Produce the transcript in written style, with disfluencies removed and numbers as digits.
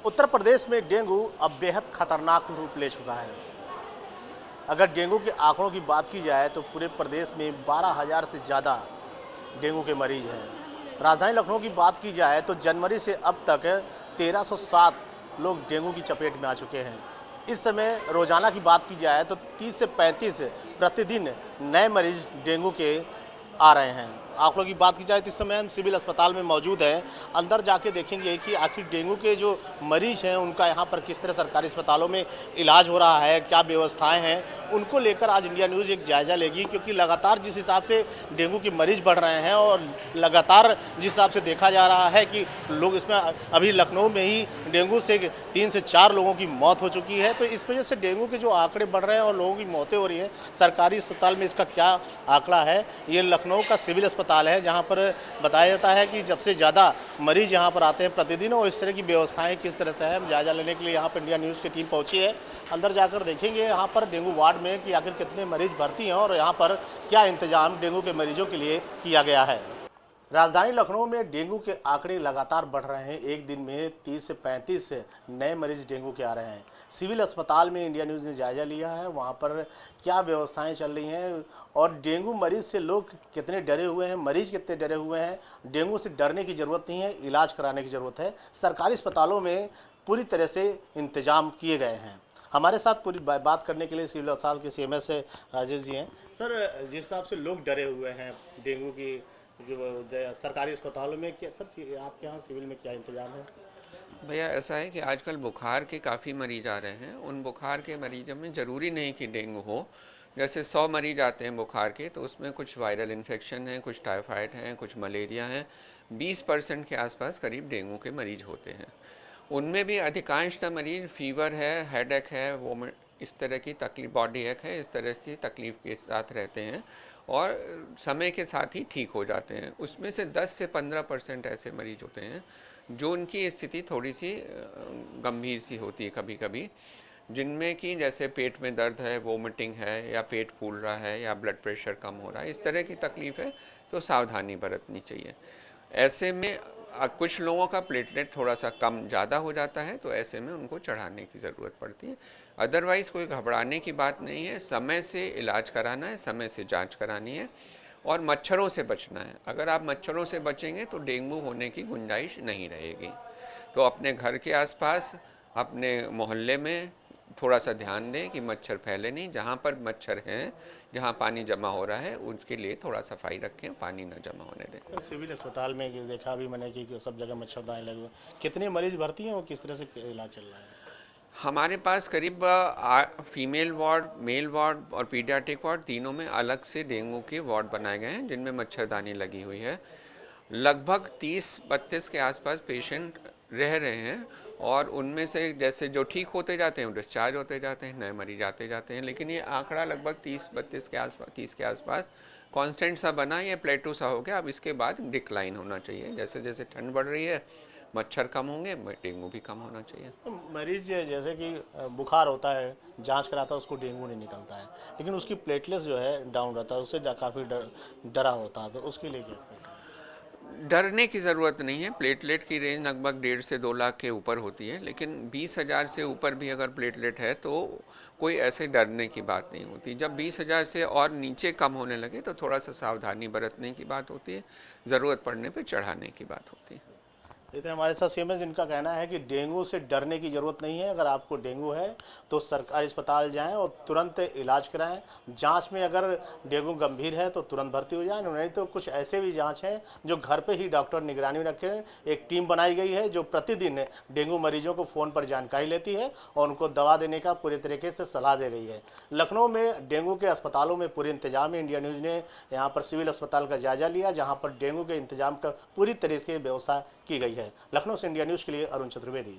उत्तर प्रदेश में डेंगू अब बेहद खतरनाक रूप ले चुका है। अगर डेंगू के आंकड़ों की बात की जाए तो पूरे प्रदेश में 12,000 से ज़्यादा डेंगू के मरीज हैं। राजधानी लखनऊ की बात की जाए तो जनवरी से अब तक 1307 लोग डेंगू की चपेट में आ चुके हैं। इस समय रोज़ाना की बात की जाए तो 30 से 35 प्रतिदिन नए मरीज डेंगू के आ रहे हैं। आंकड़ों की बात की जाए तो इस समय हम सिविल अस्पताल में मौजूद हैं। अंदर जाके देखेंगे कि आखिर डेंगू के जो मरीज हैं उनका यहाँ पर किस तरह सरकारी अस्पतालों में इलाज हो रहा है, क्या व्यवस्थाएं हैं, उनको लेकर आज इंडिया न्यूज़ एक जायज़ा लेगी। क्योंकि लगातार जिस हिसाब से डेंगू के मरीज बढ़ रहे हैं और लगातार जिस हिसाब से देखा जा रहा है कि लोग इसमें अभी लखनऊ में ही डेंगू से 3 से 4 लोगों की मौत हो चुकी है। तो इस वजह से डेंगू के जो आंकड़े बढ़ रहे हैं और लोगों की मौतें हो रही हैं, सरकारी अस्पताल में इसका क्या आंकड़ा है। ये लखनऊ का सिविल अस्पताल है जहां पर बताया जाता है कि जब से ज़्यादा मरीज यहां पर आते हैं प्रतिदिन, और इस तरह की व्यवस्थाएं किस तरह से है, हम जायजा लेने के लिए यहां पर इंडिया न्यूज़ की टीम पहुंची है। अंदर जाकर देखेंगे यहां पर डेंगू वार्ड में कि आखिर कितने मरीज भर्ती हैं और यहां पर क्या इंतजाम डेंगू के मरीजों के लिए किया गया है। राजधानी लखनऊ में डेंगू के आंकड़े लगातार बढ़ रहे हैं। एक दिन में 30 से 35 नए मरीज डेंगू के आ रहे हैं। सिविल अस्पताल में इंडिया न्यूज़ ने जायजा लिया है, वहां पर क्या व्यवस्थाएं चल रही हैं और डेंगू मरीज से लोग कितने डरे हुए हैं, मरीज कितने डरे हुए हैं। डेंगू से डरने की ज़रूरत नहीं है, इलाज कराने की ज़रूरत है। सरकारी अस्पतालों में पूरी तरह से इंतजाम किए गए हैं। हमारे साथ पूरी बात करने के लिए सिविल अस्पताल के CMS राजेश जी हैं। सर, जिस हिसाब से लोग डरे हुए हैं डेंगू की जो सरकारी अस्पतालों में, क्या सर आपके यहाँ सिविल में क्या इंतजाम है? भैया ऐसा है कि आजकल बुखार के काफ़ी मरीज आ रहे हैं। उन बुखार के मरीजों में ज़रूरी नहीं कि डेंगू हो। जैसे 100 मरीज आते हैं बुखार के, तो उसमें कुछ वायरल इन्फेक्शन है, कुछ टाइफाइड है, कुछ मलेरिया है। 20% के आसपास करीब डेंगू के मरीज होते हैं। उनमें भी अधिकांशतः मरीज फीवर है, हेडेक है, वो इस तरह की तकलीफ, बॉडी एक है, इस तरह की तकलीफ के साथ रहते हैं और समय के साथ ही ठीक हो जाते हैं। उसमें से 10 से 15% ऐसे मरीज होते हैं जो उनकी स्थिति थोड़ी सी गंभीर सी होती है कभी कभी, जिनमें कि जैसे पेट में दर्द है, वोमिटिंग है, या पेट फूल रहा है, या ब्लड प्रेशर कम हो रहा है, इस तरह की तकलीफ है, तो सावधानी बरतनी चाहिए। ऐसे में कुछ लोगों का प्लेटलेट थोड़ा सा कम ज़्यादा हो जाता है, तो ऐसे में उनको चढ़ाने की ज़रूरत पड़ती है। अदरवाइज़ कोई घबराने की बात नहीं है। समय से इलाज कराना है, समय से जांच करानी है और मच्छरों से बचना है। अगर आप मच्छरों से बचेंगे तो डेंगू होने की गुंजाइश नहीं रहेगी। तो अपने घर के आसपास, अपने मोहल्ले में थोड़ा सा ध्यान दें कि मच्छर फैले नहीं। जहाँ पर मच्छर हैं, जहाँ पानी जमा हो रहा है, उसके लिए थोड़ा सफाई रखें, पानी न जमा होने दें। सिविल अस्पताल में देखा भी मैंने कि सब जगह मच्छरदानी लगे हुए। कितने मरीज भर्ती हैं और किस तरह से इलाज चल रहा है? हमारे पास करीब फीमेल वार्ड, मेल वार्ड और पीडियाट्रिक वार्ड, तीनों में अलग से डेंगू के वार्ड बनाए गए हैं जिनमें मच्छरदानी लगी हुई है। लगभग 30-32 के आसपास पेशेंट रह रहे हैं और उनमें से जैसे जो ठीक होते जाते हैं वो डिस्चार्ज होते जाते हैं, नए मरीज आते जाते हैं। लेकिन ये आंकड़ा लगभग 30-32 के आसपास, 30 के आसपास कांस्टेंट सा बना, ये प्लेटू सा हो गया। अब इसके बाद डिक्लाइन होना चाहिए। जैसे जैसे ठंड बढ़ रही है, मच्छर कम होंगे, डेंगू भी कम होना चाहिए। तो मरीज जैसे कि बुखार होता है, जांच कराता है, उसको डेंगू नहीं निकलता है, लेकिन उसकी प्लेटलेट्स जो है डाउन रहता है, उससे काफ़ी डरा होता है, तो उसके लिए क्या? डरने की ज़रूरत नहीं है। प्लेटलेट की रेंज लगभग 1.5 से 2 लाख के ऊपर होती है, लेकिन 20,000 से ऊपर भी अगर प्लेटलेट है तो कोई ऐसे डरने की बात नहीं होती। जब 20,000 से और नीचे कम होने लगे तो थोड़ा सा सावधानी बरतने की बात होती है, ज़रूरत पड़ने पर चढ़ाने की बात होती है। ये तो हमारे साथ CMS जिनका कहना है कि डेंगू से डरने की ज़रूरत नहीं है। अगर आपको डेंगू है तो सरकारी अस्पताल जाएं और तुरंत इलाज कराएं। जांच में अगर डेंगू गंभीर है तो तुरंत भर्ती हो जाएं, नहीं तो कुछ ऐसे भी जांच हैं जो घर पे ही डॉक्टर निगरानी में रखें। एक टीम बनाई गई है जो प्रतिदिन डेंगू मरीजों को फ़ोन पर जानकारी लेती है और उनको दवा देने का पूरे तरीके से सलाह दे रही है। लखनऊ में डेंगू के अस्पतालों में पूरे इंतजाम है। इंडिया न्यूज़ ने यहाँ पर सिविल अस्पताल का जायजा लिया जहाँ पर डेंगू के इंतजाम का पूरी तरीके से व्यवस्था की गई है। लखनऊ से इंडिया न्यूज़ के लिए अरुण चतुर्वेदी।